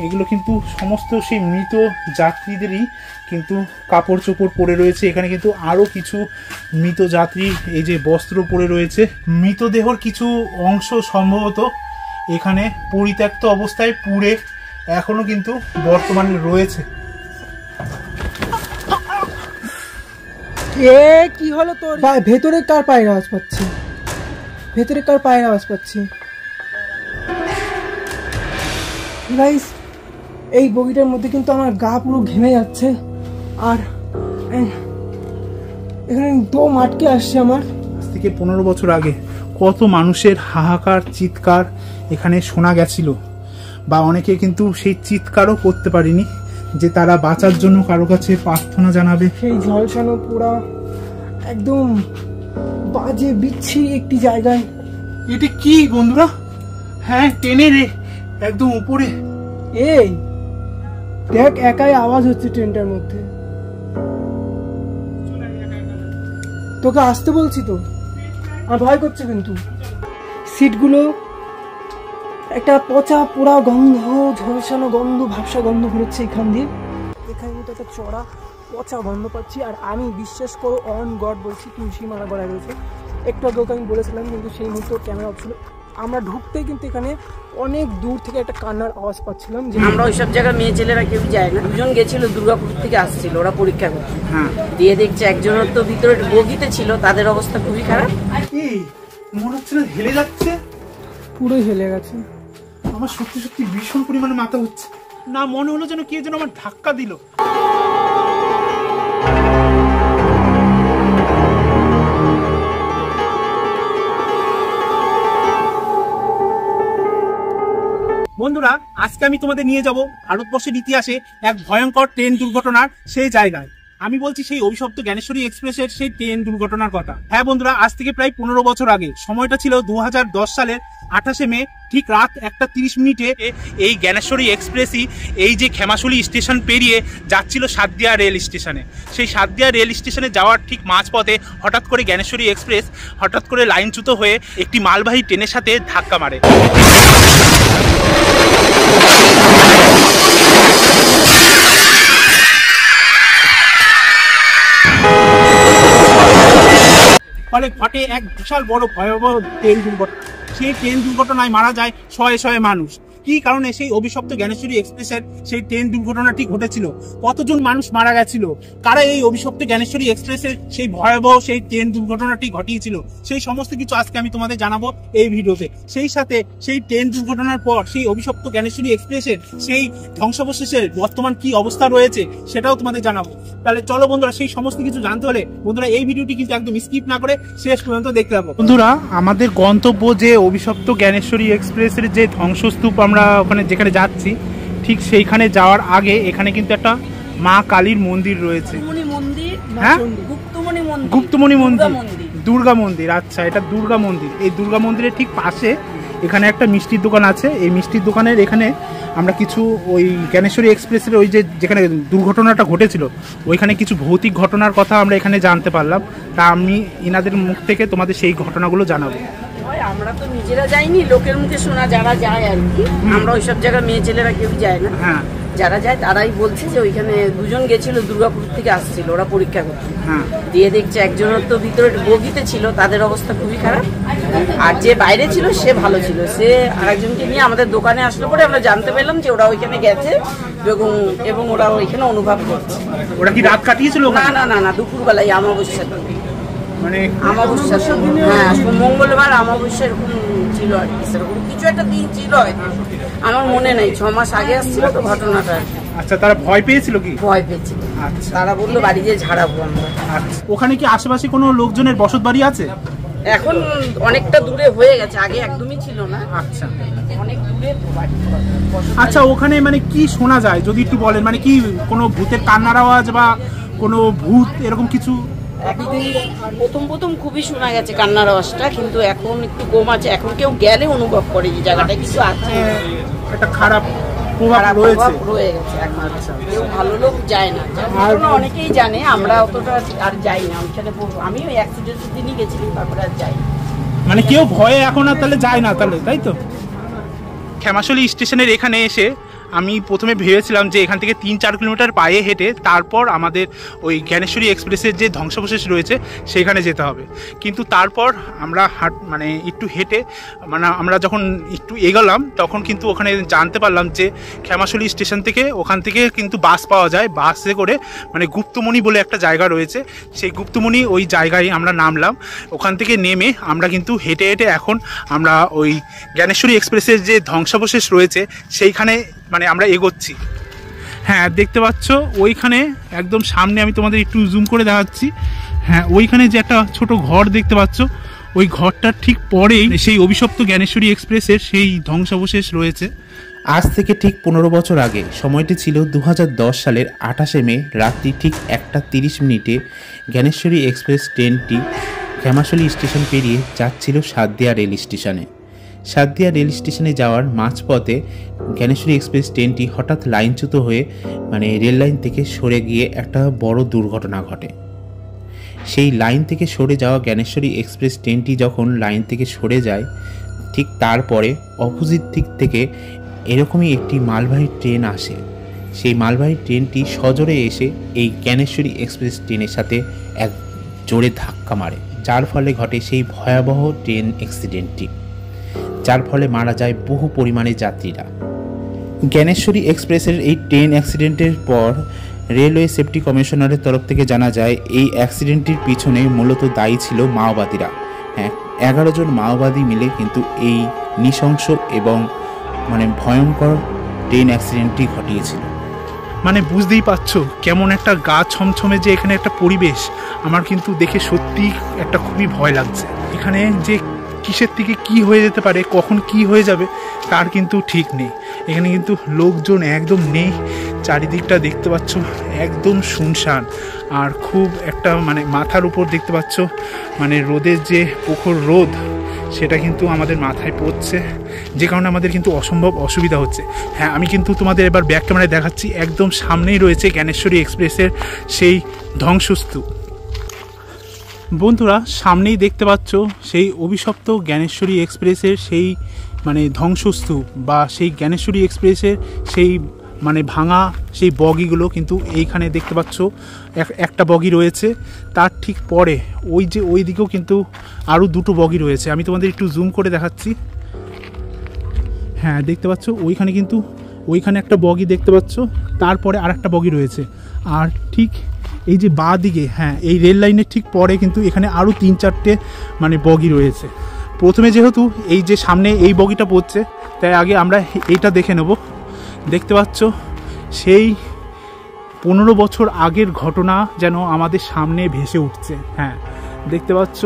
এগুলো কিন্তু সমস্ত সেই মৃত যাত্রীদেরই কিন্তু কাপড় চোপড় পরে রয়েছে। এখানে কিন্তু আরও কিছু মৃত যাত্রী এই যে বস্ত্র পরে রয়েছে। মৃতদেহর কিছু অংশ সম্ভবত এখানে পরিত্যক্ত অবস্থায় পুড়ে এখনো কিন্তু বর্তমানে রয়েছে। কি হলো তোর? ভেতরে কার পায়ের আওয়াজ পাচ্ছি? ভেতরে কার পায়ের আওয়াজ পাচ্ছি? গাইস, এই বগিটার মধ্যে কিন্তু আমার গা পুরো ঘেমে যাচ্ছে, আর এখানে দম আটকে আসছে আমার। আজ থেকে 15 বছর আগে কত মানুষের হাহাকার চিৎকার এখানে শোনা গেছিল, বা অনেকে কিন্তু সেই চিৎকারও করতে পারেনি যে তারা বাঁচার জন্য কারো কাছে প্রার্থনা জানাবে। সেই ঝলসানো পোড়া একদম বাজে বিচ্ছিরি একটি জায়গায়। এটা কি বন্ধুরা? হ্যাঁ, টেনে রে একদম উপরে। এই দেখ, একাই আওয়াজ হচ্ছে ট্রেনটার মধ্যে। তোকে আসতে বলছি তো, আর ভয় করছে কিন্তু। সিটগুলো একটা পচা পোড়া গন্ধ, ঝলসানো গন্ধ, ভাবসা গন্ধ বেরোচ্ছে এখান দিয়ে। এখানে কিন্তু একটা চড়া পচা গন্ধ পাচ্ছি। আর আমি বিশ্বাস করো, অন গড বলছি, তুলসী মারা গড়ায় রয়েছে। একটু আগে ওকে আমি বলেছিলাম, কিন্তু সেই মুহূর্তে ক্যামেরা অফ ছিল। আমরা ঢুকতেই কিন্তু এখানে অনেক দূর থেকে একটা কান্নার আওয়াজ পাচ্ছিলাম। যে আমরা ওইসব জায়গায় মেয়ে ছেলেরা কেউ যায় না। দুজন গেছিল দুর্গাপুর থেকে আসছিল, ওরা পরীক্ষা করতে। দিয়ে দেখছে একজনের তো ভিতরে বগিতে ছিল, তাদের অবস্থা খুবই খারাপ। মনে হচ্ছে না হেলে যাচ্ছে, পুরোই হেলে গেছে। আমার সত্যি সত্যি ভীষণ পরিমাণে মাথা হচ্ছে না, মনে হলো যেন কে যেন আমার ধাক্কা দিল। বন্ধুরা, আজকে আমি তোমাদের নিয়ে যাব ভারতবর্ষের ইতিহাসে এক ভয়ঙ্কর ট্রেন দুর্ঘটনার সেই জায়গায়। আমি বলছি সেই অভিশপ্ত জ্ঞানেশ্বরী এক্সপ্রেসের সেই ট্রেন দুর্ঘটনার কথা। হ্যাঁ বন্ধুরা, আজ থেকে প্রায় 15 বছর আগে, সময়টা ছিল 2010 সালের 28শে মে, ঠিক রাত 1:30 এই জ্ঞানেশ্বরী এক্সপ্রেসই এই যে খেমাশুলি স্টেশন পেরিয়ে যাচ্ছিল সাতদিয়া রেল স্টেশনে। সেই সাতদিয়া রেল স্টেশনে যাওয়ার ঠিক মাঝপথে হঠাৎ করে জ্ঞানেশ্বরী এক্সপ্রেস হঠাৎ করে লাইনচ্যুত হয়ে একটি মালবাহী ট্রেনের সাথে ধাক্কা মারে। ফলে ঘটে এক বিশাল বড় ভয়াবহ ট্রেন দুর্ঘটনা। সেই ট্রেন দুর্ঘটনায় মারা যায় শয়ে শয়ে মানুষ। কি কারণে সেই অভিশপ্ত জ্ঞানেশ্বরী এক্সপ্রেসের সেই ট্রেন দুর্ঘটনাটি ঘটেছিল, কতজন মানুষ মারা গেছিল, কারা এই অভিশপ্ত জ্ঞানেশ্বরী এক্সপ্রেসের সেই ভয়াবহ সেই ট্রেন দুর্ঘটনাটি ঘটিয়েছিল, সেই সমস্ত কিছু আজকে আমি তোমাদের জানাবো এই ভিডিওতে। সেই সাথে সেই ট্রেন দুর্ঘটনার পর সেই অভিশপ্ত জ্ঞানেশ্বরী এক্সপ্রেসের সেই ধ্বংসাবশেষের বর্তমান কি অবস্থা রয়েছে সেটাও তোমাদের জানাবো। তাহলে চলো বন্ধুরা, সেই সমস্ত কিছু জানতে হলে বন্ধুরা এই ভিডিওটি কিন্তু একদম স্কিপ না করে শেষ পর্যন্ত দেখতে পাবো। বন্ধুরা, আমাদের গন্তব্য যে অভিশপ্ত জ্ঞানেশ্বরী এক্সপ্রেসের যে ধ্বংসস্তূপ, আমরা ওখানে যেখানে যাচ্ছি, ঠিক সেইখানে যাওয়ার আগে এখানে কিন্তু একটা মা কালীর মন্দির রয়েছে। হ্যাঁ, গুপ্তমণি মন্দির, দুর্গা মন্দির। আচ্ছা, এটা দুর্গা মন্দির। এই দুর্গা মন্দিরের ঠিক পাশে এখানে একটা মিষ্টির দোকান আছে। এই মিষ্টির দোকানের এখানে আমরা কিছু ওই জ্ঞানেশ্বরী এক্সপ্রেসের ওই যে যেখানে দুর্ঘটনাটা ঘটেছিল ওইখানে কিছু ভৌতিক ঘটনার কথা আমরা এখানে জানতে পারলাম। তা আমি ইনাদের মুখ থেকে তোমাদের সেই ঘটনাগুলো জানাবো। আমরা তো নিজেরা যাইনি, লোকের মুখে শোনা, যারা যায় আর কি। আমরা ওইসব জায়গায় মেয়ে ছেলেরা কেউ যায় না। হ্যাঁ, যারা যায় তারাই বলছে যে ওইখানে দুজন গেছিল দুর্গাপুর থেকে আসছিল, ওরা পরীক্ষা করতে। দিয়ে দেখছে একজনের তো ভিতরে বগিতে ছিল, তাদের অবস্থা খুবই খারাপ। আর যে বাইরে ছিল সে ভালো ছিল। সে আরেকজনকে নিয়ে আমাদের দোকানে আসলো পরে আমরা জানতে পেলাম যে ওরা ওইখানে গেছে এবং ওরা ওইখানে অনুভব করছে। ওরা কি রাত কাটিয়েছিল? না না না না, দুপুরবেলায় অমাবস্যা, মানে অমাবস্যা, হ্যাঁ মঙ্গলবার অমাবস্যা এরকম ছিল আর কি। সেরকম কিছু একটা দিন ছিল, আমার মনে নেই, 6 মাস আগে আসছিল তো ঘটনাটা। আচ্ছা, তারা ভয় পেয়েছিল? কি ভয় পেয়েছিল? আচ্ছা, তারা বললো বাড়ি যেয়ে ঝাড়াবো আমরা। আচ্ছা, ওখানে কি আশেপাশে কোনো লোকজনের বসত বাড়ি আছে? এখন অনেকটা দূরে হয়ে গেছে, আগে একদমই ছিল না। আচ্ছা, অনেক দূরে বাড়ি। আচ্ছা, ওখানে মানে কি শোনা যায় যদি একটু বলেন? মানে কি কোনো ভূতের কান্নার আওয়াজ বা কোনো ভূত এরকম কিছু? প্রথম খুবই শোনা গেছে কান্নার আওয়াজটা, কিন্তু এখন একটু কম আছে। এখন কেউ গেলে অনুভব করে যে জায়গাটা কিছু আছে, একটা খারাপ প্রভাব রয়ে গেছে এখন। কেউ ভালো লোক যায় না, অনেকেই জানে, আমরা অতটা আর যাই না ওইখানে। আমি ওই অ্যাক্সিডেন্টের দিনই গেছিলাম, তারপরে আর যাই। মানে কেউ ভয়ে এখন আর তাহলে যায় না, তাহলে তাই তো? খেমাশুলি স্টেশনের এখানে এসে আমি প্রথমে ভেবেছিলাম যে এখান থেকে 3-4 কিলোমিটার পায়ে হেঁটে তারপর আমাদের ওই জ্ঞানেশ্বরী এক্সপ্রেসের যে ধ্বংসাবশেষ রয়েছে সেইখানে যেতে হবে, কিন্তু তারপর আমরা মানে একটু হেঁটে মানে আমরা যখন একটু এগোলাম তখন কিন্তু ওখানে জানতে পারলাম যে ক্ষেমাশলী স্টেশন থেকে ওখান থেকে কিন্তু বাস পাওয়া যায়, বাসে করে মানে গুপ্তমণি বলে একটা জায়গা রয়েছে, সেই গুপ্তমণি ওই জায়গায় আমরা নামলাম। ওখান থেকে নেমে আমরা কিন্তু হেঁটে হেঁটে এখন আমরা ওই জ্ঞানেশ্বরী এক্সপ্রেসের যে ধ্বংসাবশেষ রয়েছে সেইখানে মানে আমরা এগোচ্ছি। হ্যাঁ দেখতে পাচ্ছ ওইখানে একদম সামনে, আমি তোমাদের একটু জুম করে দেখাচ্ছি। হ্যাঁ ওইখানে যে একটা ছোট ঘর দেখতে পাচ্ছ, ওই ঘরটার ঠিক পরেই সেই অভিশপ্ত জ্ঞানেশ্বরী এক্সপ্রেসের সেই ধ্বংসাবশেষ রয়েছে। আজ থেকে ঠিক 15 বছর আগে, সময়টি ছিল 2010 সালের 28শে মে রাত্রি ঠিক 1:30 জ্ঞানেশ্বরী এক্সপ্রেস ট্রেনটি ক্ষেমাশলী স্টেশন পেরিয়ে যাচ্ছিল সাতদিয়া রেল স্টেশনে। সাতদিয়া রেল স্টেশনে যাওয়ার মাঝপথে জ্ঞানেশ্বরী এক্সপ্রেস ট্রেনটি হঠাৎ লাইনচ্যুত হয়ে মানে রেল লাইন থেকে সরে গিয়ে একটা বড় দুর্ঘটনা ঘটে। সেই লাইন থেকে সরে যাওয়া জ্ঞানেশ্বরী এক্সপ্রেস ট্রেনটি যখন লাইন থেকে সরে যায়, ঠিক তারপরে অপোজিট দিক থেকে এরকমই একটি মালবাহী ট্রেন আসে। সেই মালবাহী ট্রেনটি সজোরে এসে এই জ্ঞানেশ্বরী এক্সপ্রেস ট্রেনের সাথে এক জোরে ধাক্কা মারে, যার ফলে ঘটে সেই ভয়াবহ ট্রেন অ্যাক্সিডেন্টটি, যার ফলে মারা যায় বহু পরিমাণে যাত্রীরা। জ্ঞানেশ্বরী এক্সপ্রেসের এই ট্রেন অ্যাক্সিডেন্টের পর রেলওয়ে সেফটি কমিশনারের তরফ থেকে জানা যায় এই অ্যাক্সিডেন্টটির পিছনে মূলত দায়ী ছিল মাওবাদীরা। হ্যাঁ, 11 জন মাওবাদী মিলে কিন্তু এই নৃশংস এবং মানে ভয়ঙ্কর ট্রেন অ্যাক্সিডেন্টটি ঘটিয়েছিল। মানে বুঝতেই পারছো কেমন একটা গা ছমছমে যে এখানে একটা পরিবেশ, আমার কিন্তু দেখে সত্যি একটা খুবই ভয় লাগছে। এখানে যে কিসের থেকে কি হয়ে যেতে পারে, কখন কি হয়ে যাবে তার কিন্তু ঠিক নেই। এখানে কিন্তু লোকজন একদম নেই, চারিদিকটা দেখতে পাচ্ছ একদম শুনশান, আর খুব একটা মানে মাথার উপর দেখতে পাচ্ছ মানে রোদের যে প্রখর রোদ সেটা কিন্তু আমাদের মাথায় পড়ছে, যে কারণে আমাদের কিন্তু অসম্ভব অসুবিধা হচ্ছে। হ্যাঁ আমি কিন্তু তোমাদের এবার ব্যাক ক্যামেরায় দেখাচ্ছি, একদম সামনেই রয়েছে জ্ঞানেশ্বরী এক্সপ্রেসের সেই ধ্বংসস্তূপ। বন্ধুরা সামনেই দেখতে পাচ্ছ সেই অভিশপ্ত জ্ঞানেশ্বরী এক্সপ্রেসের সেই মানে ধ্বংসস্তূপ বা সেই জ্ঞানেশ্বরী এক্সপ্রেসের সেই মানে ভাঙা সেই বগিগুলো কিন্তু এইখানে দেখতে পাচ্ছ একটা বগি রয়েছে, তার ঠিক পরে ওই যে ওই দিকেও কিন্তু আরও 2টো বগি রয়েছে। আমি তোমাদের একটু জুম করে দেখাচ্ছি। হ্যাঁ দেখতে পাচ্ছ ওইখানে কিন্তু ওইখানে একটা বগি দেখতে পাচ্ছ, তারপরে আর একটা বগি রয়েছে, আর ঠিক এই যে বাঁ দিকে হ্যাঁ এই রেল লাইনের ঠিক পরে কিন্তু এখানে আরও 3-4টে মানে বগি রয়েছে। প্রথমে যেহেতু এই যে সামনে এই বগিটা পড়ছে তাই আগে আমরা এইটা দেখে নেব। দেখতে পাচ্ছ সেই 15 বছর আগের ঘটনা যেন আমাদের সামনে ভেসে উঠছে। হ্যাঁ দেখতে পাচ্ছ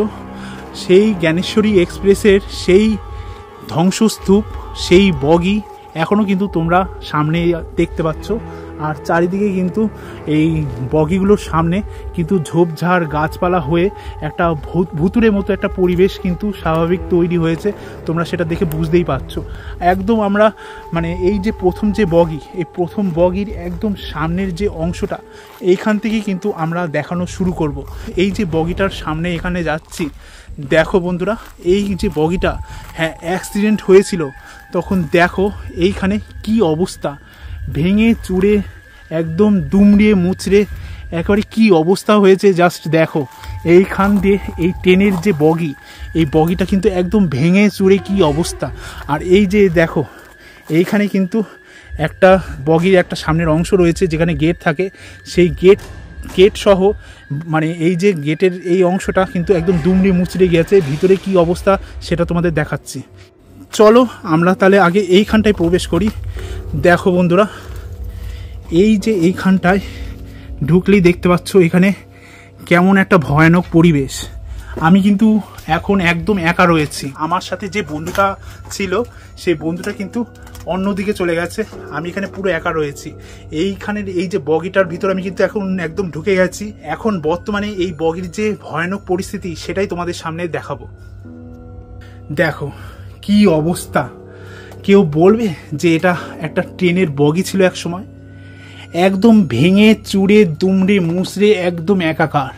সেই জ্ঞানেশ্বরী এক্সপ্রেসের সেই ধ্বংসস্তূপ, সেই বগি এখনও কিন্তু তোমরা সামনে দেখতে পাচ্ছ, আর চারিদিকে কিন্তু এই বগিগুলোর সামনে কিন্তু ঝোপঝাড় গাছপালা হয়ে একটা ভুতুড়ের মতো একটা পরিবেশ কিন্তু স্বাভাবিক তৈরি হয়েছে, তোমরা সেটা দেখে বুঝতেই পারছো। একদম আমরা মানে এই যে প্রথম যে বগি, এই প্রথম বগির একদম সামনের যে অংশটা এইখান থেকেই কিন্তু আমরা দেখানো শুরু করব। এই যে বগিটার সামনে এখানে যাচ্ছি, দেখো বন্ধুরা এই যে বগিটা হ্যাঁ অ্যাক্সিডেন্ট হয়েছিল তখন দেখো এইখানে কি অবস্থা, ভেঙে চুড়ে একদম দুমড়িয়ে মুচড়ে একেবারে কি অবস্থা হয়েছে জাস্ট দেখো। এইখান দিয়ে এই ট্রেনের যে বগি, এই বগিটা কিন্তু একদম ভেঙে চুড়ে কি অবস্থা। আর এই যে দেখো এইখানে কিন্তু একটা বগির একটা সামনের অংশ রয়েছে যেখানে গেট থাকে, সেই গেট সহ মানে এই যে গেটের এই অংশটা কিন্তু একদম দুমড়ে মুচড়ে গেছে, ভিতরে কি অবস্থা সেটা তোমাদের দেখাচ্ছি। চলো আমরা তাহলে আগে এইখানটায় প্রবেশ করি। দেখো বন্ধুরা এই যে এইখানটায় ঢুকলেই দেখতে পাচ্ছ এখানে কেমন একটা ভয়ানক পরিবেশ। আমি কিন্তু এখন একদম একা রয়েছি, আমার সাথে যে বন্ধুটা ছিল সেই বন্ধুটা কিন্তু অন্যদিকে চলে গেছে, আমি এখানে পুরো একা রয়েছি। এইখানের এই যে বগিটার ভিতর আমি কিন্তু এখন একদম ঢুকে গেছি। এখন বর্তমানে এই বগির যে ভয়ানক পরিস্থিতি সেটাই তোমাদের সামনে দেখাবো। দেখো কি অবস্থা, কেউ বলবে যে এটা একটা ট্রেনের বগি ছিল এক সময়? একদম ভেঙে চুড়ে দুমড়ে মুচড়ে একদম একাকার।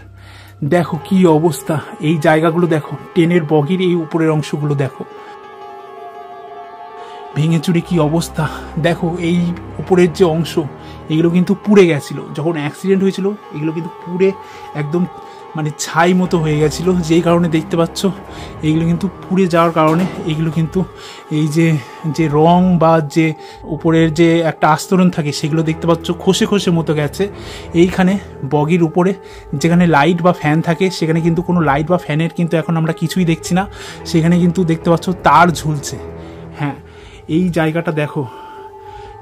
দেখো কি অবস্থা, এই জায়গাগুলো দেখো, ট্রেনের বগির এই উপরের অংশগুলো দেখো। ভেঙে চুরে কি অবস্থা দেখো। এই উপরের যে অংশ এগুলো কিন্তু পুড়ে গেছিল যখন অ্যাক্সিডেন্ট হয়েছিল, এগুলো কিন্তু পুড়ে একদম মানে ছাই মতো হয়ে গেছিলো, যেই কারণে দেখতে পাচ্ছ এইগুলো কিন্তু পুড়ে যাওয়ার কারণে এগুলো কিন্তু এই যে রং বা যে উপরের যে একটা আস্তরণ থাকে সেগুলো দেখতে পাচ্ছ খসে খসে মতো গেছে। এইখানে বগির উপরে যেখানে লাইট বা ফ্যান থাকে সেখানে কিন্তু কোনো লাইট বা ফ্যানের কিন্তু এখন আমরা কিছুই দেখছি না, সেখানে কিন্তু দেখতে পাচ্ছ তার ঝুলছে। হ্যাঁ, এই জায়গাটা দেখো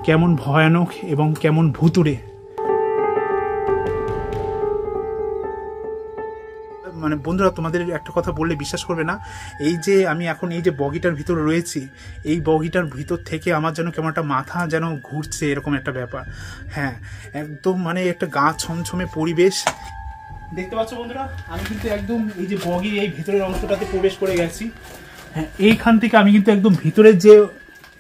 কেমন ভয়ানক এবং কেমন ভুতুড়ে। মানে বন্ধুরা, তোমাদের একটা কথা বললে বিশ্বাস করবে না, এই যে আমি এখন এই যে বগিটার ভিতরে রয়েছি, এই বগিটার ভিতর থেকে আমার যেন কেমন একটা মাথা যেন ঘুরছে এরকম একটা ব্যাপার। হ্যাঁ, একদম মানে একটা গা ছমছমে পরিবেশ দেখতে পাচ্ছ বন্ধুরা। আমি কিন্তু একদম এই যে বগির এই ভিতরের অংশটাতে প্রবেশ করে গেছি। হ্যাঁ, এইখান থেকে আমি কিন্তু একদম ভিতরের যে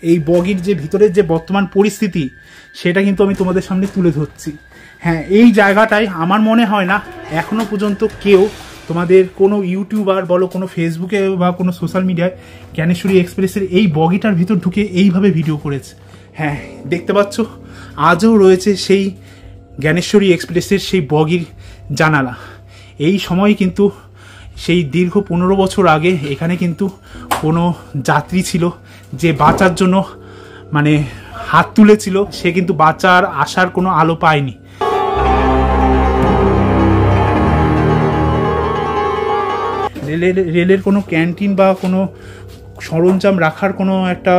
এই বগির যে ভিতরের যে বর্তমান পরিস্থিতি সেটা কিন্তু আমি তোমাদের সামনে তুলে ধরছি। হ্যাঁ, এই জায়গাটায় আমার মনে হয় না এখনো পর্যন্ত কেউ তোমাদের কোনো ইউটিউবার বলো, কোনো ফেসবুকে বা কোনো সোশ্যাল মিডিয়ায় জ্ঞানেশ্বরী এক্সপ্রেসের এই বগিটার ভিতর ঢুকে এইভাবে ভিডিও করেছে। হ্যাঁ, দেখতে পাচ্ছ আজও রয়েছে সেই জ্ঞানেশ্বরী এক্সপ্রেসের সেই বগির জানালা। এই সময় কিন্তু সেই দীর্ঘ 15 বছর আগে এখানে কিন্তু কোনো যাত্রী ছিল যে বাঁচার জন্য মানে হাত তুলেছিল, সে কিন্তু বাঁচার আসার কোনো আলো পায়নি। রেলের কোনো ক্যান্টিন বা কোনো সরঞ্জাম রাখার কোনো একটা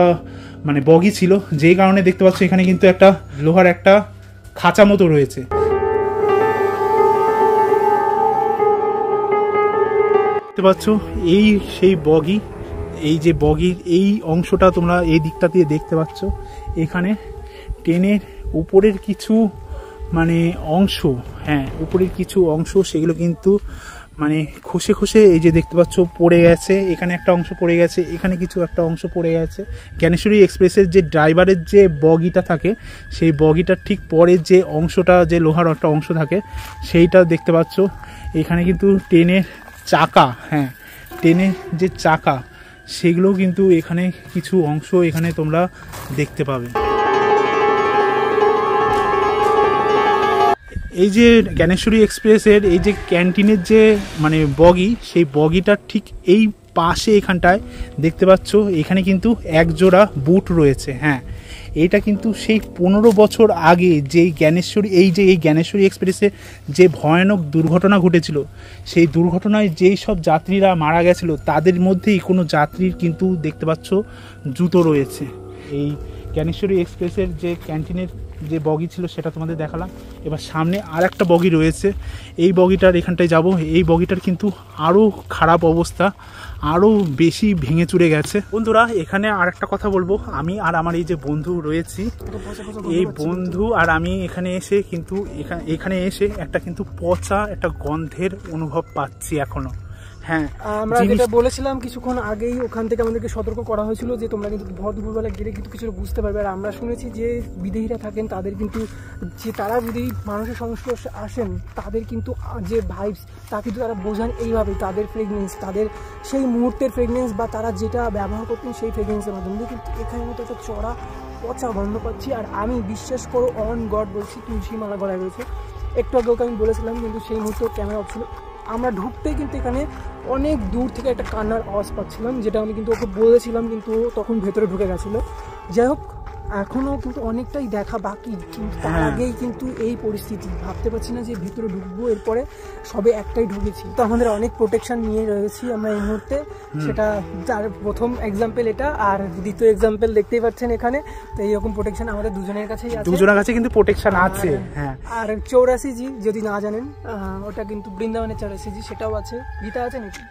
মানে বগি ছিল, যেই কারণে দেখতে পাচ্ছ এখানে কিন্তু একটা লোহার একটা খাঁচা মতো রয়েছে। দেখতে পাচ্ছ এই সেই বগি, এই যে বগির এই অংশটা তোমরা এই দিকটা দিয়ে দেখতে পাচ্ছ, এখানে ট্রেনের উপরের কিছু মানে অংশ, হ্যাঁ উপরের কিছু অংশ সেগুলো কিন্তু মানে খসে খসে এই যে দেখতে পাচ্ছ পড়ে গেছে। এখানে একটা অংশ পড়ে গেছে, এখানে কিছু একটা অংশ পড়ে গেছে। জ্ঞানেশ্বরী এক্সপ্রেসের যে ড্রাইভারের যে বগিটা থাকে সেই বগিটার ঠিক পরে যে অংশটা, যে লোহার একটা অংশ থাকে সেইটা দেখতে পাচ্ছ। এখানে কিন্তু ট্রেনের চাকা, হ্যাঁ ট্রেনের যে চাকা সেগুলো কিন্তু এখানে কিছু অংশ এখানে তোমরা দেখতে পাবে। এই যে জ্ঞানেশ্বরী এক্সপ্রেসের এই যে ক্যান্টিনের যে মানে বগি, সেই বগিটার ঠিক এই পাশে এখানটায় দেখতে পাচ্ছ এখানে কিন্তু এক জোড়া বুট রয়েছে। হ্যাঁ, এটা কিন্তু সেই 15 বছর আগে যেই জ্ঞানেশ্বরী এই জ্ঞানেশ্বরী এক্সপ্রেসে যে ভয়ানক দুর্ঘটনা ঘটেছিল, সেই দুর্ঘটনায় যেই সব যাত্রীরা মারা গেছিল তাদের মধ্যেই কোনো যাত্রীর কিন্তু দেখতে পাচ্ছ জুতো রয়েছে। এই জ্ঞানেশ্বরী এক্সপ্রেসের যে ক্যান্টিনের যে বগি ছিল সেটা তোমাদের দেখালাম। এবার সামনে আর একটা বগি রয়েছে, এই বগিটার এখানটায় যাব। এই বগিটার কিন্তু আরও খারাপ অবস্থা, আরও বেশি ভেঙে চুরে গেছে। বন্ধুরা, এখানে আর একটা কথা বলবো, আমি আর আমার এই যে বন্ধু রয়েছি, এই বন্ধু আর আমি এখানে এসে কিন্তু এখানে এসে একটা কিন্তু পচা একটা গন্ধের অনুভব পাচ্ছি এখনো। হ্যাঁ, আমরা যেটা বলেছিলাম কিছুক্ষণ আগেই, ওখান থেকে আমাদেরকে সতর্ক করা হয়েছিল যে তোমরা কিন্তু ভর দুপুরবেলা গেলে কিন্তু কিছু বুঝতে পারবে। আর আমরা শুনেছি যে বিদেহীরা থাকেন তাদের কিন্তু যে তারা বিদেহী মানুষের সংস্পর্শে আসেন তাদের কিন্তু যে ভাইবস তা কিন্তু তারা বোঝান এইভাবে, তাদের ফ্রেগনেন্স, তাদের সেই মুহূর্তের ফ্রেগনেন্স বা তারা যেটা ব্যবহার করতেন সেই ফ্রেগনেন্সের মাধ্যমে। কিন্তু এখানে মতো একটা চড়া পচা গন্ধ পাচ্ছি। আর আমি বিশ্বাস করো অন গড বলছি, তুলসী মালা গলায় রয়েছে। একটু আগে ওকে আমি বলেছিলাম কিন্তু সেই মুহূর্তে ক্যামেরা অফ ছিল। আমরা ঢুকতেই কিন্তু এখানে অনেক দূর থেকে একটা কান্নার আওয়াজ পাচ্ছিলাম, যেটা আমি কিন্তু ওকে বলেছিলাম কিন্তু তখন ভেতরে ঢুকে গেছিলো। যাই হোক, এখনও কিন্তু অনেকটাই দেখা বাকি, কিন্তু তার আগেই কিন্তু এই পরিস্থিতি। ভাবতে পারছি না যে ভিতরে ঢুকবো, এরপরে সবে একটাই ঢুকেছি। তো আমাদের অনেক প্রোটেকশন নিয়ে রয়েছি আমরা এই মুহূর্তে, সেটা যার প্রথম এক্সাম্পল এটা, আর দ্বিতীয় এক্সাম্পল দেখতেই পাচ্ছেন এখানে। তো এইরকম প্রোটেকশন আমাদের দুজনের কাছেই আছে, দুজনের কাছে কিন্তু প্রোটেকশন আছে। হ্যাঁ, আর 84G যদি না জানেন ওটা কিন্তু বৃন্দাবনের 84G, সেটাও আছে। গীতা আছে নাকি?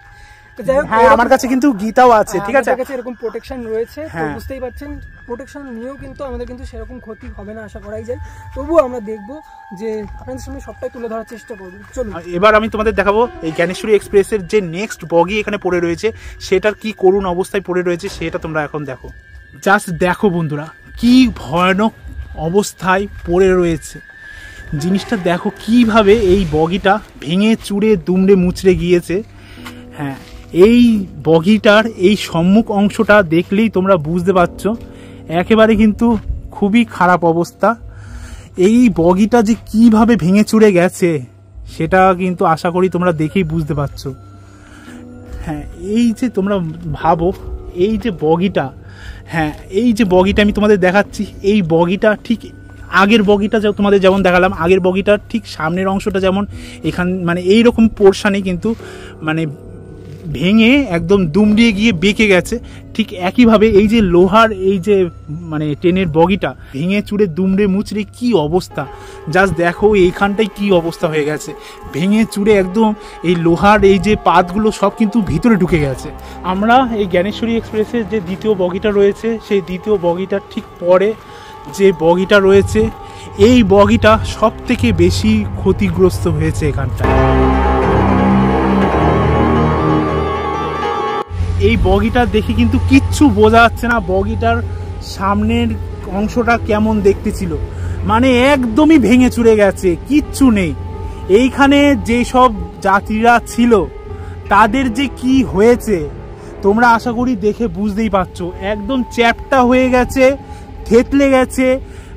হ্যাঁ, আমার কাছে কিন্তু গীতাও আছে। ঠিক আছে, আমার কাছে এরকম প্রোটেকশন রয়েছে। তো বুঝতেই পারছেন প্রোটেকশন নিয়েও কিন্তু আমাদের কিন্তু সেরকম ক্ষতি হবে না আশা করাই যায়। তবুও আমরা দেখবো যে আপনাদের সামনে সবটাই তুলে ধরার চেষ্টা করবো। চলুন এবার আমি তোমাদের দেখাবো এই জ্ঞানেশ্বরী এক্সপ্রেসের যে নেক্সট বগি এখানে পড়ে রয়েছে সেটার কি করুণ অবস্থায় পড়ে রয়েছে সেটা তোমরা এখন দেখো। জাস্ট দেখো বন্ধুরা, কি ভয়ানক অবস্থায় পড়ে রয়েছে জিনিসটা। দেখো কিভাবে এই বগিটা ভেঙে চুরে দুমড়ে মুচড়ে গিয়েছে। হ্যাঁ, এই বগিটার এই সম্মুখ অংশটা দেখলেই তোমরা বুঝতে পারছো একেবারে কিন্তু খুবই খারাপ অবস্থা। এই বগিটা যে কিভাবে ভেঙে চুরে গেছে সেটা কিন্তু আশা করি তোমরা দেখেই বুঝতে পারছো। হ্যাঁ, এই যে তোমরা ভাবো এই যে বগিটা, হ্যাঁ এই যে বগিটা আমি তোমাদের দেখাচ্ছি, এই বগিটা ঠিক আগের বগিটা তোমাদের যেমন দেখালাম, আগের বগিটার ঠিক সামনের অংশটা যেমন এখান মানে এইরকম পোর্শানে কিন্তু মানে ভেঙে একদম দুমড়িয়ে গিয়ে বেঁকে গেছে, ঠিক একইভাবে এই যে লোহার এই যে মানে ট্রেনের বগিটা ভেঙে চুরে দুমড়ে মুচড়ে কি অবস্থা, জাস্ট দেখো এইখানটায় কি অবস্থা হয়ে গেছে, ভেঙে চুরে একদম এই লোহার এই যে পাতগুলো সব কিন্তু ভিতরে ঢুকে গেছে। আমরা এই জ্ঞানেশ্বরী এক্সপ্রেসের যে দ্বিতীয় বগিটা রয়েছে সেই দ্বিতীয় বগিটার ঠিক পরে যে বগিটা রয়েছে এই বগিটা সব থেকে বেশি ক্ষতিগ্রস্ত হয়েছে এখানটায়। এই বগিটা দেখে কিন্তু কিচ্ছু বোঝা যাচ্ছে না বগিটার সামনের অংশটা কেমন দেখতে ছিল, মানে একদমই ভেঙে চুরে গেছে, কিচ্ছু নেই। এইখানে যেসব যাত্রীরা ছিল তাদের যে কি হয়েছে তোমরা আশা করি দেখে বুঝতেই পারছো, একদম চ্যাপটা হয়ে গেছে, থেতলে গেছে,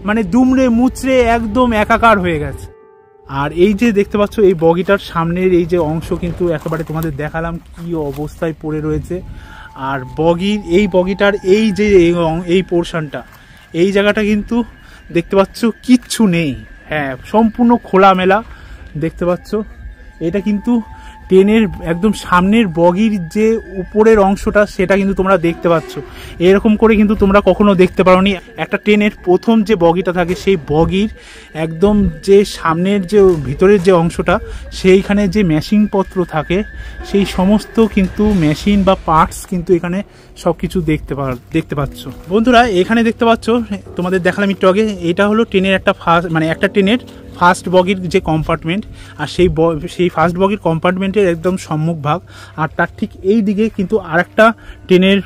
মানে দুমড়ে মুচড়ে একদম একাকার হয়ে গেছে। আর এই যে দেখতে পাচ্ছ এই বগিটার সামনের এই যে অংশ কিন্তু একেবারে তোমাদের দেখালাম কি অবস্থায় পড়ে রয়েছে। আর এই বগিটার এই যে এই পোর্শনটা এই জায়গাটা কিন্তু দেখতে পাচ্ছ কিচ্ছু নেই, হ্যাঁ সম্পূর্ণ খোলামেলা দেখতে পাচ্ছ। এটা কিন্তু ট্রেনের একদম সামনের বগির যে উপরের অংশটা সেটা কিন্তু তোমরা দেখতে পাচ্ছ, এরকম করে কিন্তু তোমরা কখনো দেখতে পারোনি। একটা ট্রেনের প্রথম যে বগিটা থাকে সেই বগির একদম যে সামনের যে ভিতরের যে অংশটা সেইখানে যে মেশিনপত্র থাকে সেই সমস্ত কিন্তু মেশিন বা পার্টস কিন্তু এখানে সব কিছু দেখতে পাচ্ছ। বন্ধুরা এখানে দেখতে পাচ্ছ তোমাদের দেখালাম একটু আগে, এটা হলো ট্রেনের একটা একটা ট্রেনের ফার্স্ট বগির যে কম্পার্টমেন্ট, আর সেই ফার্স্ট বগির কম্পার্টমেন্টের একদম সম্মুখ ভাগ, আর তার ঠিক এই দিকে কিন্তু আরেকটা ট্রেনের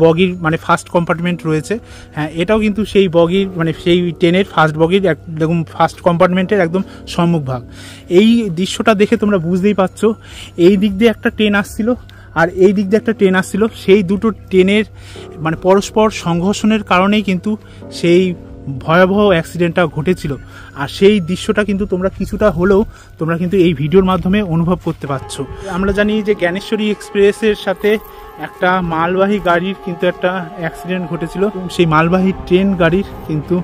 বগির মানে ফার্স্ট কম্পার্টমেন্ট রয়েছে। হ্যাঁ এটাও কিন্তু সেই বগির মানে সেই ট্রেনের ফার্স্ট বগির একদম ফার্স্ট কম্পার্টমেন্টের একদম সম্মুখ ভাগ। এই দৃশ্যটা দেখে তোমরা বুঝতেই পারছো এই দিক দিয়ে একটা ট্রেন আসছিল আর এই দিক দিয়ে একটা ট্রেন আসছিল, সেই দুটো ট্রেনের মানে পরস্পর সংঘর্ষণের কারণেই কিন্তু সেই ভয়াবহ অ্যাক্সিডেন্টটা ঘটেছিল। আর সেই দৃশ্যটা কিন্তু তোমরা কিছুটা হলেও তোমরা কিন্তু এই ভিডিওর মাধ্যমে অনুভব করতে পারছো। আমরা জানি যে জ্ঞানেশ্বরী এক্সপ্রেসের সাথে একটা মালবাহী গাড়ির কিন্তু একটা অ্যাক্সিডেন্ট ঘটেছিল, সেই মালবাহী ট্রেন গাড়ির কিন্তু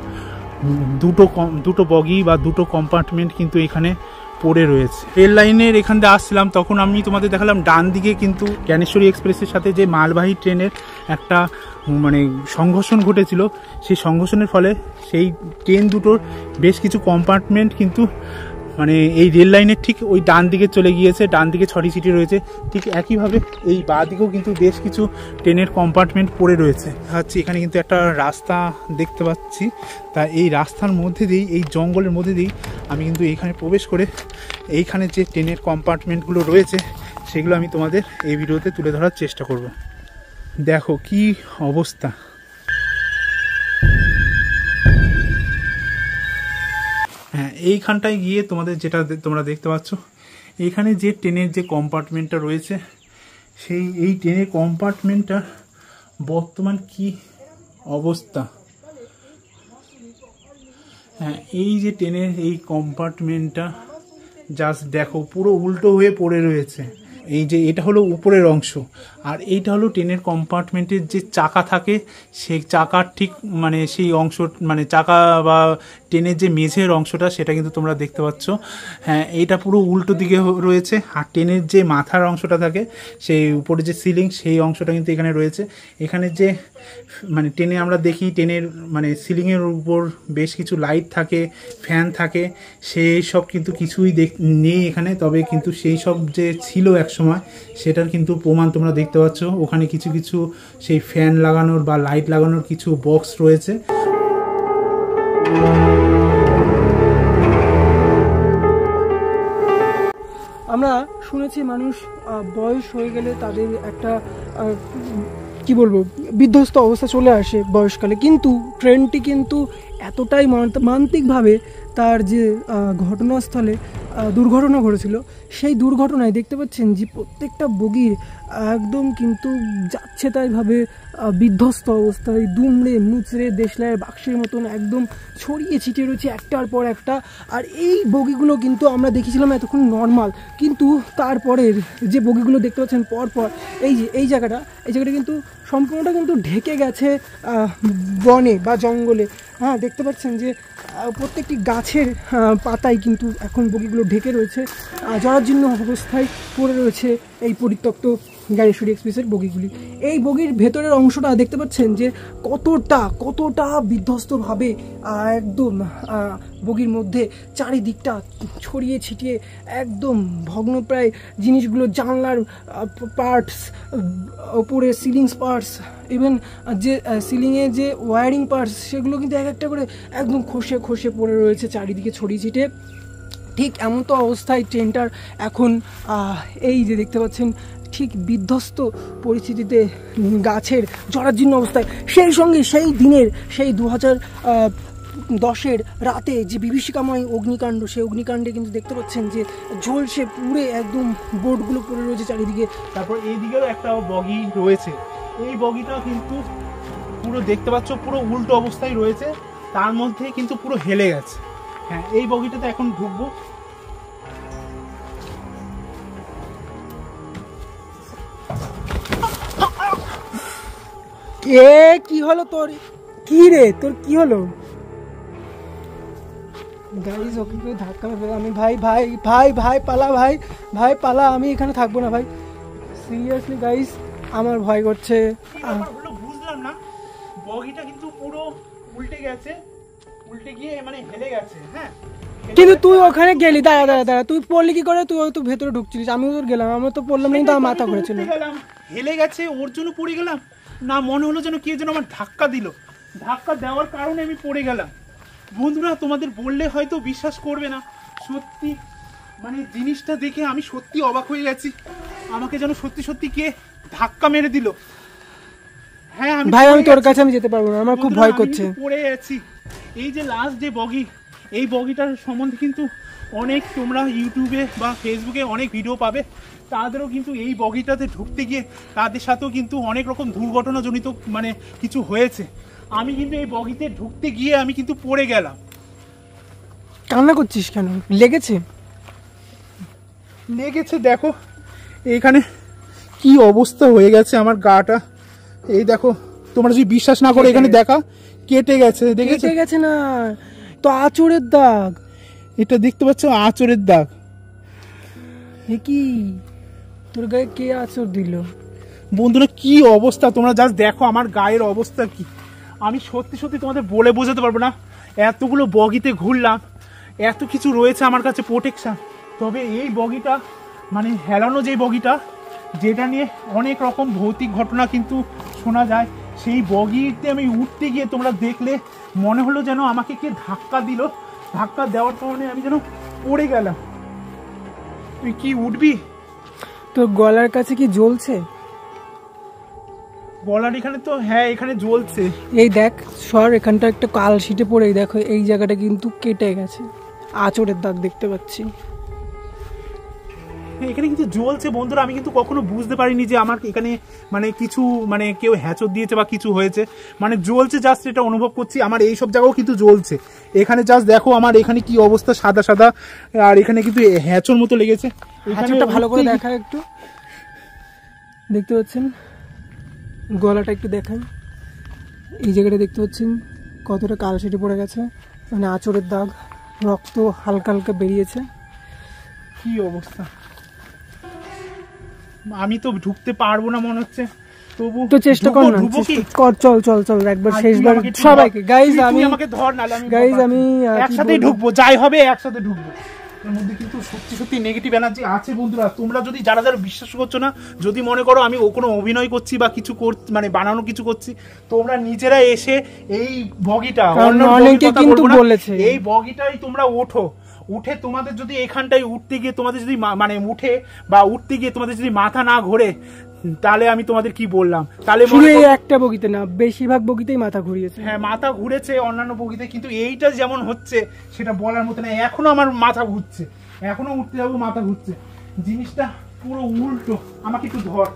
দুটো বগি বা দুটো কম্পার্টমেন্ট কিন্তু এখানে পড়ে রয়েছে। রেল লাইনের এখান দিয়ে আসছিলাম তখন আমি তোমাদের দেখালাম ডান দিকে কিন্তু জ্ঞানেশ্বরী এক্সপ্রেসের সাথে যে মালবাহী ট্রেনের একটা মানে সংঘর্ষণ ঘটেছিল, সেই সংঘর্ষণের ফলে সেই ট্রেন দুটোর বেশ কিছু কম্পার্টমেন্ট কিন্তু মানে এই রেল লাইনের ঠিক ওই ডান দিকে চলে গিয়েছে, ডান দিকে 6টি সিটি রয়েছে। ঠিক একইভাবে এই বাঁ দিকেও কিন্তু বেশ কিছু ট্রেনের কম্পার্টমেন্ট পড়ে রয়েছে। হচ্ছে এখানে কিন্তু একটা রাস্তা দেখতে পাচ্ছি, তা এই রাস্তার মধ্যে দিয়েই এই জঙ্গলের মধ্যে দিয়েই আমি কিন্তু এইখানে প্রবেশ করে এইখানে যে ট্রেনের কম্পার্টমেন্টগুলো রয়েছে সেগুলো আমি তোমাদের এই ভিডিওতে তুলে ধরার চেষ্টা করব। দেখো কি অবস্থা, হ্যাঁ এইখানটায় গিয়ে তোমাদের যেটা তোমরা দেখতে পাচ্ছ এইখানে যে ট্রেনের যে কম্পার্টমেন্টটা রয়েছে এই ট্রেনের কম্পার্টমেন্টটা বর্তমান কি অবস্থা, হ্যাঁ এই যে ট্রেনের এই কম্পার্টমেন্টটা জাস্ট দেখো পুরো উল্টো হয়ে পড়ে রয়েছে। এই যে এটা হলো উপরের অংশ আর এইটা হলো ট্রেনের কম্পার্টমেন্টের যে চাকা থাকে সেই চাকার ঠিক মানে সেই অংশ মানে চাকা বা ট্রেনের যে মেঝের অংশটা সেটা কিন্তু তোমরা দেখতে পাচ্ছ। হ্যাঁ এইটা পুরো উল্টো দিকে রয়েছে, আর ট্রেনের যে মাথার অংশটা থাকে সেই উপরে যে সিলিং সেই অংশটা কিন্তু এখানে রয়েছে। এখানে যে মানে ট্রেনে আমরা দেখি ট্রেনের মানে সিলিংয়ের উপর বেশ কিছু লাইট থাকে, ফ্যান থাকে, সেই সব কিন্তু কিছুই নেই এখানে। তবে কিন্তু সেই সব যে ছিল একসময় সেটার কিন্তু প্রমাণ তোমরা দেখতে পাচ্ছ। ওখানে কিছু কিছু সেই ফ্যান লাগানোর বা লাইট লাগানোর কিছু বক্স রয়েছে। আমরা শুনেছি মানুষ বয়স হয়ে গেলে তাদের একটা কি বলবো বিধ্বস্ত অবস্থা চলে আসে বয়সকালে, কিন্তু ট্রেনটি কিন্তু এতটাই মান্তিকভাবে তার যে ঘটনাস্থলে দুর্ঘটনা ঘটেছিল, সেই দুর্ঘটনায় দেখতে পাচ্ছেন যে প্রত্যেকটা বগির একদম কিন্তু যাচ্ছে তাইভাবে বিধ্বস্ত অবস্থায় দুমড়ে মুচড়ে দেশলাইয়ের বাক্সের মতন একদম ছড়িয়ে ছিটিয়ে রয়েছে একটার পর একটা। আর এই বগিগুলো কিন্তু আমরা দেখেছিলাম এতক্ষণ নর্মাল, কিন্তু তারপরের যে বগিগুলো দেখতে পাচ্ছেন পরপর এই জায়গাটা কিন্তু সম্পূর্ণটা কিন্তু ঢেকে গেছে বনে বা জঙ্গলে। হ্যাঁ, দেখতে পাচ্ছেন যে প্রত্যেকটি গাছের পাতায় কিন্তু এখন বগিগুলো ঢেকে রয়েছে, জরাজীর্ণ অবস্থায় পড়ে রয়েছে এই পরিত্যক্ত জ্ঞানেশ্বরী এক্সপ্রেসের বগিগুলি। এই বগির ভেতরের অংশটা দেখতে পাচ্ছেন যে কতটা বিধ্বস্তভাবে একদম বগির মধ্যে চারিদিকটা ছড়িয়ে ছিটিয়ে একদম ভগ্নপ্রায় জিনিসগুলো, জানলার পার্টস, ওপরে সিলিং পার্টস, ইভেন যে সিলিংয়ে যে ওয়্যারিং পার্টস, সেগুলো কিন্তু এক একটা করে একদম খসে পড়ে রয়েছে চারিদিকে ছড়িয়ে ছিটিয়ে। ঠিক এমন তো অবস্থায় ট্রেনটার এখন এই যে দেখতে পাচ্ছেন ঠিক বিধ্বস্ত পরিস্থিতিতে, গাছের জরাজীর্ণ অবস্থায়। সেই সঙ্গে সেই দিনের সেই 2010-এর রাতে যে বিভীষিকাময় অগ্নিকাণ্ড, সেই অগ্নিকাণ্ডে কিন্তু দেখতে পাচ্ছেন যে ঝলসে পুড়ে একদম বোর্ডগুলো পড়ে রয়েছে চারিদিকে। তারপর এইদিকেও একটা বগি রয়েছে, এই বগিটা কিন্তু পুরো দেখতে পাচ্ছ পুরো উল্টো অবস্থায় রয়েছে, তার মধ্যে কিন্তু পুরো হেলে গেছে। হ্যাঁ, এই বগিটাতে এখন ঢুকবো। কি হলো তোর? কি রে তোর কি হলো? গাইজ ওকে কেউ ধাক্কা মেরে, আমি ভাই পালা, ভাই পালা, আমি এখানে থাকবো না ভাই, সিরিয়াসলি গাইজ আমার ভয় করছে। বুঝলাম না, বগিটা কিন্তু পুরো উল্টে গিয়ে মানে হেলে গেছে। হ্যাঁ, কিন্তু তুই ওখানে গেলি, দাঁড়া তুই পড়লি কি করে? তুই তো ভেতরে ঢুকছিলিস, আমিও তোর গেলাম, আমার তো পড়লাম না, কিন্তু আমার মাথা ঘুরেছিল। হেলে গেছে ওর জন্য পড়ে গেলাম না, মনে হলো যেন কে যেন আমার ধাক্কা দিল, ধাক্কা দেওয়ার কারণে আমি পড়ে গেলাম। বন্ধুরা, তোমাদের বললে হয়তো বিশ্বাস করবে না, সত্যি মানে জিনিসটা দেখে আমি সত্যি অবাক হয়ে গেছি। আমাকে যেন সত্যি কে ধাক্কা মেরে দিল। হ্যাঁ ভাই, আমি তোর কাছে আমি যেতে পারবো না, আমার খুব ভয় করছে। পড়ে গেছি। এই যে লাস্ট যে বগি, এই বগিটার সম্বন্ধে কিন্তু অনেক তোমরা ইউটিউবে বা ফেসবুকে অনেক ভিডিও পাবে, তাদেরও কিন্তু এই বগিটাতে ঢুকতে গিয়ে তাদের সাথেও কিন্তু অনেক রকম দুর্ঘটনাজনিত মানে কিছু হয়েছে। আমি কিন্তু এই বগিতে ঢুকতে গিয়ে আমি কিন্তু পড়ে গেলাম। কান্না করছিস কেন? লেগেছে? দেখো এইখানে কি অবস্থা হয়ে গেছে আমার গাটা। এই দেখো, তোমরা যদি বিশ্বাস না করো এখানে দেখা, কেটে গেছে। দেখেছো? কেটে গেছে না তো, আঁচড়ের দাগ। এটা দেখতে পাচ্ছ, আঁচড়ের দাগ। এ কি, তোর গায়ে কে আঁচড় দিল? বন্ধুরা, কি অবস্থা তোমরা জাস্ট দেখো আমার গায়ের অবস্থা কি। আমি সত্যি তোমাদের বলে বোঝাতে পারবো না। এতগুলো বগিতে ঘুরলাম, এত কিছু রয়েছে আমার কাছে প্রোটেকশন, তবে এই বগিটা মানে হেলানো যে বগিটা, যেটা নিয়ে অনেক রকম ভৌতিক ঘটনা কিন্তু শোনা যায়, সেই বগিতে আমি উঠতে গিয়ে তোমরা দেখলে মনে হলো যেন আমাকে কে ধাক্কা দিল, ধাক্কা দেওয়ার কারণে আমি যেন পড়ে গেলাম। তুই কি উঠবি? তোর গলার কাছে কি জ্বলছে? গলার এখানে তো, হ্যাঁ এখানে জ্বলছে। এই দেখ সর, এখানটা একটা কাল শিটে পড়ে, দেখো এই জায়গাটা কিন্তু কেটে গেছে, আঁচড়ের দাগ দেখতে পাচ্ছি। এখানে কিন্তু জ্বলছে বন্ধুরা, আমি কিন্তু কখনো বুঝতে পারিনি যে আমার এখানে মানে কিছু মানে কেউ হ্যাচর দিয়েছে বা কিছু হয়েছে, মানে জ্বলছে জাস্ট এটা অনুভব করছি। আমার এই সব জায়গাও কিন্তু জ্বলছে, এখানে জাস্ট দেখো আমার এখানে কি অবস্থা, সাদা, আর এখানে কিন্তু হ্যাচর মতো লেগেছে। হ্যাচরটা ভালো করে দেখা, একটু দেখতে পাচ্ছেন গলাটা, একটু দেখান। এই জায়গাটা দেখতে পাচ্ছেন কতটা কাল শিটে পড়ে গেছে, মানে আঁচড়ের দাগ, রক্ত হালকা বেরিয়েছে। কি অবস্থা, আমি তো ঢুকতে পারবো না মনে হচ্ছে, তবু তো চেষ্টা কর না, চল একবার শেষবার সবাইকে। গাইজ আমি একসাথে ঢুকবো, যাই হবে একসাথে ঢুকবো। এর মধ্যে কিন্তু সত্যি নেগেটিভ এনার্জি আছে বন্ধুরা। তোমরা যদি যারা বিশ্বাস করছো না, যদি মনে করো আমি কোনো অভিনয় করছি বা কিছু মানে বানানো কিছু করছি, তোমরা নিজেরা এসে এই বগিটা, অনেকে কিন্তু বলেছে এই বগিটাই তোমরা উঠে তোমাদের যদি এখানটায় উঠতে গিয়ে তোমাদের যদি মানে উঠতে গিয়ে তোমাদের যদি মাথা না ঘোরে, তাহলে আমি তোমাদের কি বললাম, তাহলে শুধু এই একটা বগিতে না, বেশিরভাগ বগিতেই মাথা ঘুরিয়েছে। হ্যাঁ মাথা ঘুরেছে অন্যান্য বগিতে, কিন্তু এইটা যেমন হচ্ছে সেটা বলার মতো না। এখনো আমার মাথা ঘুরছে, এখনো উঠতে যাবো মাথা ঘুরছে, জিনিসটা পুরো উল্টো। আমাকে একটু ধর,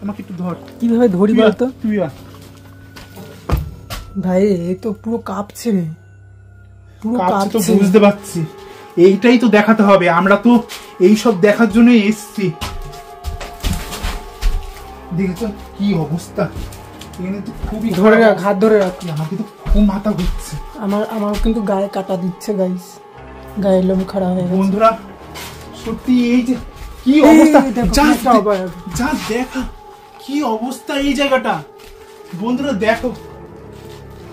আমাকে একটু ধর। কিভাবে ধরি বলতো? তুই ভাই এই তো পুরো কাঁপছে রে, পুরো কাঁপছে তো কাঁপছে। বুঝতে পারছি, এইটাই তো দেখাতে হবে, আমরা তো এইসব দেখার জন্য এসছি। দেখেছো কি অবস্থা, এখানে তো খুবই ধরে রাখ, হাত ধরে রাখ। আমার কিন্তু খুব মাথা ঘুরছে। আমার কিন্তু গায়ে কাটা দিচ্ছে গাইস, গায়ের লোম খাড়া হয়ে গেছে। বন্ধুরা সত্যি এই যে কি অবস্থা, যা দেখা কি অবস্থা এই জায়গাটা, বন্ধুরা দেখো।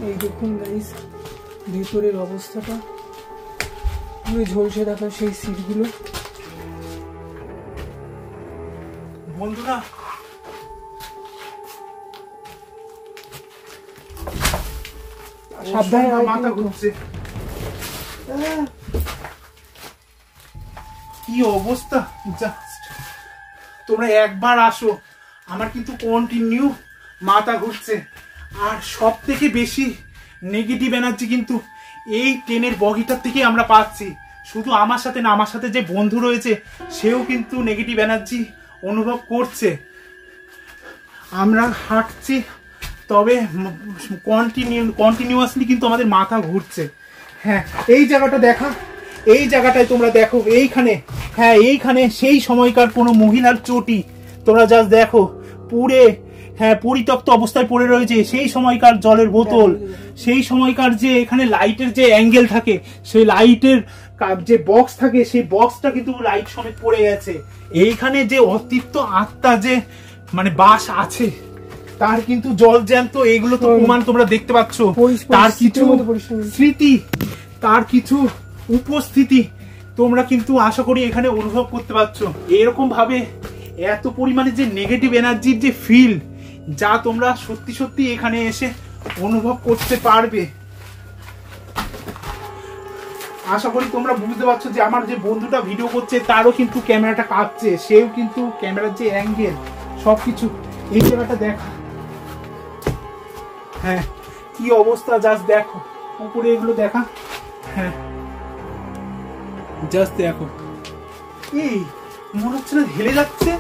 এই দেখুন গাইস ভেতরের অবস্থাটা, পুরো ঝলসে দেখা সেই সিটগুলো। বন্ধুরা সাবধানে, মাথা ঘুরছে, কি অবস্থা। জাস্ট তোমরা একবার আসো, আমার কিন্তু কন্টিনিউ মাথা ঘুরছে। আর সব থেকে বেশি নেগেটিভ এনার্জি কিন্তু এই ট্রেনের বগিটার থেকে আমরা পাচ্ছি। শুধু আমার সাথে না, আমার সাথে যে বন্ধু রয়েছে সেও কিন্তু নেগেটিভ এনার্জি অনুভব করছে। আমরা হাঁটছি তবে কন্টিনিউয়াসলি কিন্তু আমাদের মাথা ঘুরছে। হ্যাঁ এই জায়গাটা দেখা, এই জায়গাটায় তোমরা দেখো, এইখানে, হ্যাঁ এইখানে সেই সময়কার কোনো মহিলার চটি তোমরা জাস্ট দেখো, পুরে হ্যাঁ পরিত্যক্ত অবস্থায় পড়ে রয়েছে। সেই সময়কার জলের বোতল, সেই সময়কার যে এখানে লাইটের যে অ্যাঙ্গেল থাকে, সেই লাইটের যে বক্স থাকে, সেই বক্সটা কিন্তু লাইট সমেত পড়ে গেছে। এইখানে যে অতৃপ্ত আত্মা যে মানে বাস আছে, তার কিন্তু জল জ্যান্ত, এগুলো তো প্রমাণ তোমরা দেখতে পাচ্ছ। তার কিছু স্মৃতি, তার কিছু উপস্থিতি তোমরা কিন্তু আশা করি এখানে অনুভব করতে পারছো। এরকম ভাবে এত পরিমাণে যে নেগেটিভ এনার্জির যে ফিল, যা তোমরা সত্যি সত্যি এখানে এসে অনুভব করতে পারবে। আশা করি তোমরা বুঝতে পারছো যে আমার যে বন্ধুটা ভিডিও করছে তারও কিন্তু ক্যামেরাটা কাঁপছে, সেও কিন্তু ক্যামেরার যে অ্যাঙ্গেল সবকিছু, এই জায়গাটা দেখা, হ্যাঁ কি অবস্থা জাস্ট দেখো, উপরে এগুলো দেখা, হ্যাঁ জাস্ট দেখো। এই মনে হচ্ছে না হেলে যাচ্ছে,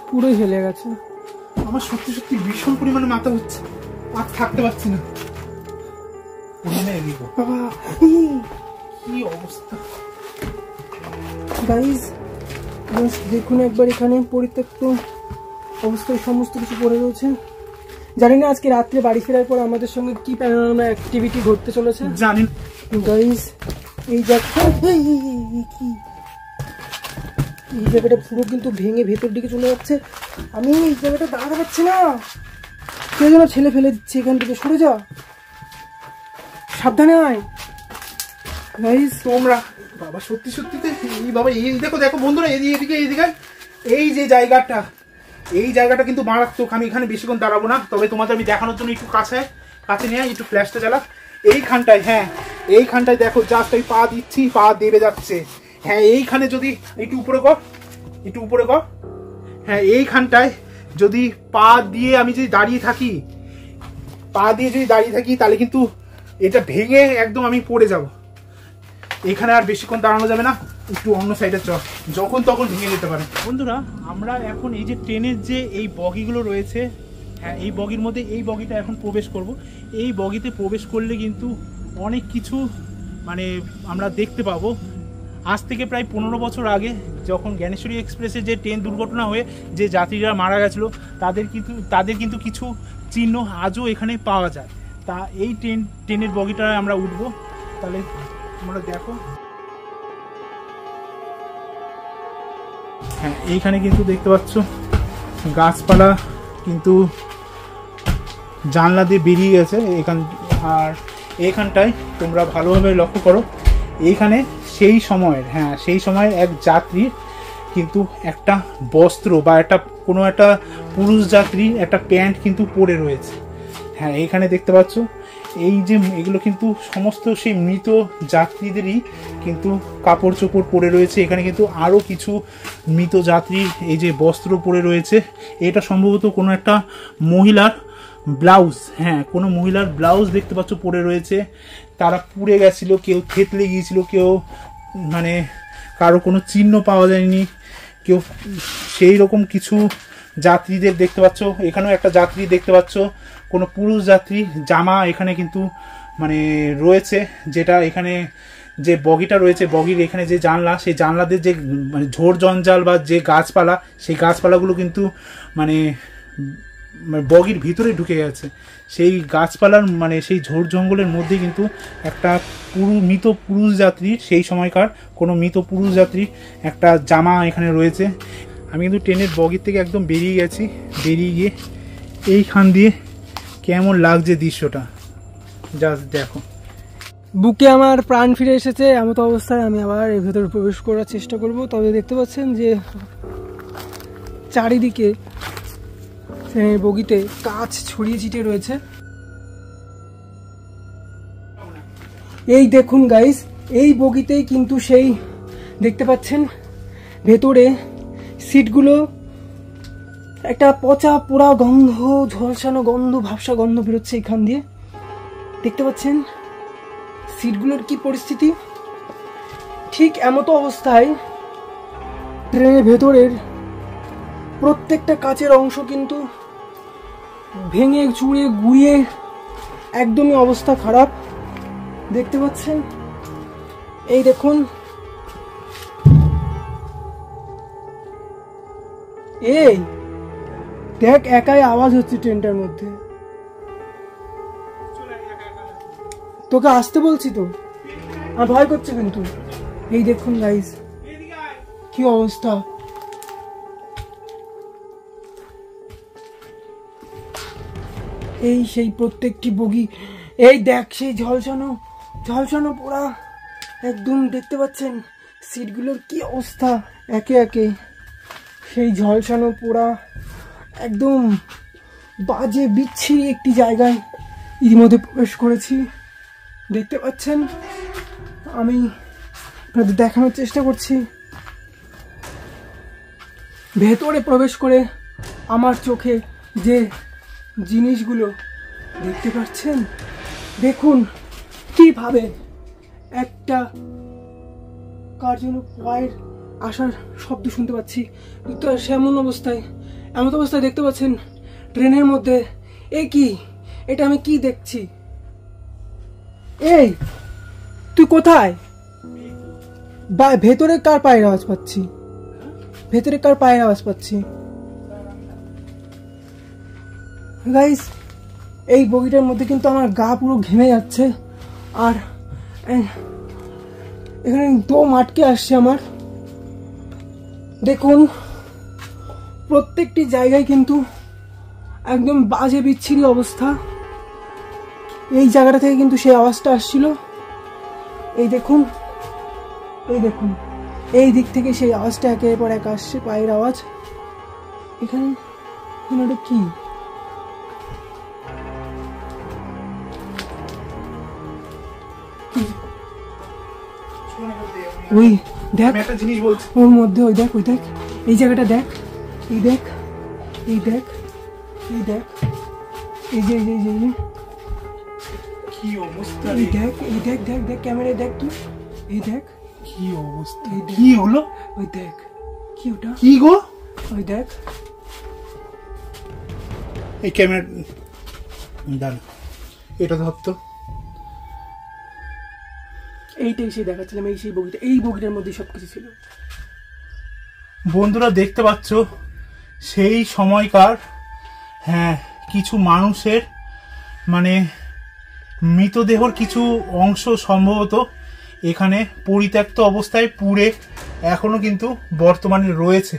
পুরো হেলে গেছে। আমার সত্যি সত্যি ভীষণ পরিমাণে মাথা হচ্ছে, আর থাকতে পারছি না। বাবা কি অবস্থা গাইস, দেখুন একবার এখানে পরিত্যক্ত অবস্থায় সমস্ত কিছু পড়ে রয়েছে। জানি না আজকে রাত্রে বাড়ি ফেরার পর আমাদের সঙ্গে কি প্যানোরামা অ্যাক্টিভিটি ঘটতে চলেছে, জানেন গাইস। এই জায়গাটা পুরো কিন্তু ভেঙে ভেতর দিকে চলে যাচ্ছে। আমি এই জায়গাটা দাঁড়াতে পারছি না, কে যেন ছেলে ফেলে দিচ্ছে এখান থেকে, সরে যা, সাবধানে আয় গাইস। তোমরা বাবা সত্যি সত্যি এই বাবা, এই দেখো দেখো বন্ধুরা, এদিকে এদিকে এই যে জায়গাটা, এই জায়গাটা কিন্তু মারাত্মক। আমি এখানে বেশিক্ষণ দাঁড়াবো না, তবে তোমাদের আমি দেখানোর জন্য একটু কাছে নিয়ে একটু ফ্ল্যাশটা জ্বালা। এইখানটায়, হ্যাঁ এইখানটায় দেখো জাস্ট আমি পা দিচ্ছি, পা দেবে যাচ্ছে। হ্যাঁ এইখানে যদি একটু উপরে কর, একটু উপরে কর, হ্যাঁ এইখানটায় যদি পা দিয়ে আমি যদি দাঁড়িয়ে থাকি, পা দিয়ে যদি দাঁড়িয়ে থাকি, তাহলে কিন্তু এটা ভেঙে একদম আমি পড়ে যাব। এখানে আর বেশিক্ষণ দাঁড়ানো যাবে না, একটু অন্য সাইডে যখন তখন ভেঙে যেতে পারে। বন্ধুরা আমরা এখন এই যে ট্রেনের যে এই বগিগুলো রয়েছে, হ্যাঁ এই বগির মধ্যে এই বগিটা এখন প্রবেশ করব। এই বগিতে প্রবেশ করলে কিন্তু অনেক কিছু মানে আমরা দেখতে পাবো। আজ থেকে প্রায় 15 বছর আগে যখন জ্ঞানেশ্বরী এক্সপ্রেসে যে ট্রেন দুর্ঘটনা হয়ে যে যাত্রীরা মারা গেছিলো, তাদের কিন্তু কিছু চিহ্ন আজও এখানে পাওয়া যায়। তা এই ট্রেনের বগিটায় আমরা উঠবো, তাহলে তোমরা দেখো। হ্যাঁ এইখানে কিন্তু দেখতে পাচ্ছ গাছপালা কিন্তু জানলা দিয়ে বেরিয়ে গেছে এখান। আর এইখানটায় তোমরা ভালোভাবে লক্ষ্য করো, এইখানে সেই সময়ের, হ্যাঁ সেই সময়ের এক যাত্রীর কিন্তু একটা বস্ত্র বা কোনো একটা পুরুষ যাত্রীর একটা প্যান্ট কিন্তু পরে রয়েছে। হ্যাঁ এইখানে দেখতে পাচ্ছ, এই যে এগুলো কিন্তু সমস্ত সেই মৃত যাত্রীদেরই কিন্তু কাপড় চোপড় পরে রয়েছে। এখানে কিন্তু আরও কিছু মৃত যাত্রীর এই যে বস্ত্র পরে রয়েছে। এটা সম্ভবত কোনো একটা মহিলার ব্লাউজ, হ্যাঁ কোনো মহিলার ব্লাউজ দেখতে পাচ্ছ পরে রয়েছে। তারা পুড়ে গেছিল, কেউ থেতলে গিয়েছিল, কেউ মানে কারো কোনো চিহ্ন পাওয়া যায়নি, কেউ সেই রকম কিছু যাত্রীদের দেখতে পাচ্ছ। এখানেও একটা যাত্রী দেখতে পাচ্ছ, কোনো পুরুষ যাত্রী জামা এখানে কিন্তু মানে রয়েছে, যেটা এখানে যে বগিটা রয়েছে, বগির এখানে যে জানলা, সেই জানলাদের যে মানে ঝোড় জঞ্জাল বা যে গাছপালা, সেই গাছপালাগুলো কিন্তু মানে বগির ভিতরে ঢুকে গেছে। সেই গাছপালার মানে সেই ঝোড় জঙ্গলের মধ্যে কিন্তু একটা মৃত পুরুষ যাত্রী, সেই সময়কার কোনো মৃত পুরুষ যাত্রী একটা জামা এখানে রয়েছে। আমি কিন্তু ট্রেনের বগির থেকে একদম বেরিয়ে গেছি, বেরিয়ে গিয়ে এইখান দিয়ে কেমন লাগছে দৃশ্যটা জাস্ট দেখো। বুকে আমার প্রাণ ফিরে এসেছে। এমত অবস্থায় আমি আবার এর ভেতরে প্রবেশ করার চেষ্টা করব। তবে দেখতে পাচ্ছেন যে চারিদিকে ট্রেনের বগিতে কাঁচ ছড়িয়ে ছিটিয়ে রয়েছে। এই দেখুন গাইস, এই বগিতেই কিন্তু সেই দেখতে পাচ্ছেন ভেতরে সিটগুলো একটা পচা পোড়া গন্ধ, ঝলসানো গন্ধ, ভাবসা গন্ধ বেরোচ্ছে এখান দিয়ে। দেখতে পাচ্ছেন সিটগুলোর কি পরিস্থিতি। ঠিক এমত অবস্থায় ট্রেনের ভেতরের প্রত্যেকটা কাচের অংশ কিন্তু ভেঙে চুড়ে গুঁড়িয়ে একদমই অবস্থা খারাপ। দেখতে পাচ্ছেন, এই দেখুন, এই দেখ একাই আওয়াজ হচ্ছে ট্রেনটার মধ্যে। তোকে আসতে বলছি তো, আর ভয় করছে কিন্তু। এই দেখুন গাইস কি অবস্থা। এই সেই প্রত্যেকটি বগি, এই দেখ সেই ঝলসানো পোড়া একদম। দেখতে পাচ্ছেন সিটগুলোর কি অবস্থা, একে একে সেই ঝলসানো পোড়া একদম বাজে বিচ্ছিরি একটি জায়গায় ইতিমধ্যে প্রবেশ করেছি। দেখতে পাচ্ছেন, আমি আপনাদের দেখানোর চেষ্টা করছি। ভেতরে প্রবেশ করে আমার চোখে যে জিনিসগুলো দেখতে পাচ্ছেন, দেখুন কিভাবে একটা কার জন্য পায়ের আসার শব্দ শুনতে পাচ্ছি। তো এমন অবস্থায় দেখতে পাচ্ছেন ট্রেনের মধ্যে এ কি, এটা আমি কি দেখছি। এই তুই কোথায়? ভেতরে কার পায়ের আওয়াজ পাচ্ছি, ভেতরে কার পায়ের আওয়াজ পাচ্ছি। গাইস এই বগিটার মধ্যে কিন্তু আমার গা পুরো ঘেমে যাচ্ছে, আর এখানে দম আটকে আসছে আমার। দেখুন প্রত্যেকটি জায়গায় কিন্তু একদম বাজে বিচ্ছিরি অবস্থা। এই জায়গাটা থেকে কিন্তু সেই আওয়াজটা আসছিল। এই দেখুন, এই দিক থেকে সেই আওয়াজটা একের পর এক আসছে, পায়ের আওয়াজ। এখানে ওটা কি? ওই দেখ একটা জিনিস বলছি, ওর মধ্যে ওই দেখ এই জায়গাটা দেখ, এই দেখ এই যে কি অবস্থা, দেখ ক্যামেরায় দেখ তুই, এই দেখ কি অবস্থা, কি হলো, ওই দেখ কি, ওটা কি গো, ওই দেখ। এই ক্যামেরা দাঁড়া, এটা ধরতো। এইটাই সেই দেখাচ্ছিলাম, এই সেই বগিটা, এই বগিটার মধ্যে সবকিছু ছিল। বন্ধুরা দেখতে পাচ্ছ সেই সময়কার, হ্যাঁ কিছু মানুষের মানে মৃতদেহর কিছু অংশ সম্ভবত এখানে পরিত্যক্ত অবস্থায় পুড়ে এখনো কিন্তু বর্তমানে রয়েছে।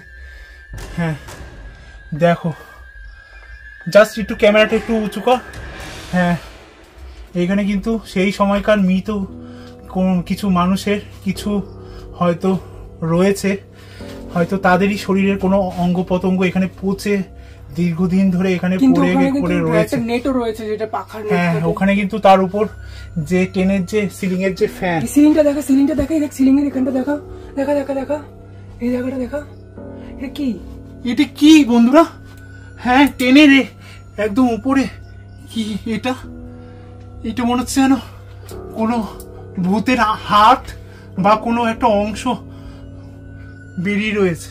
হ্যাঁ দেখো, জাস্ট একটু ক্যামেরাটা একটু উঁচু কর। হ্যাঁ এখানে কিন্তু সেই সময়কার মৃত কিছু মানুষের কিছু হয়তো রয়েছে, হয়তো তাদেরই শরীরের কোনো অঙ্গ প্রত্যঙ্গ এখানে পচে দীর্ঘদিন ধরে এখানে কিন্তু পড়ে ওখানে পড়ে কিন্তু রয়েছে। একটা নেটও রয়েছে, যেটা পাখার নেট। হ্যাঁ, ওখানে কিন্তু তার উপর যে ট্রেনের যে সিলিং এর যে ফ্যান, সিলিংটা দেখা, সিলিংটা দেখা, দেখ সিলিং এর এখানটা দেখা, দেখা দেখা দেখা, এই জায়গাটা দেখা। এটা কি? এটা কি বন্ধুরা? হ্যাঁ, ট্রেনের একদম উপরে কি এটা? এটা মনে হচ্ছে যেন কোনো ভূতের হাত বা কোনো একটা অংশ বেরিয়ে রয়েছে।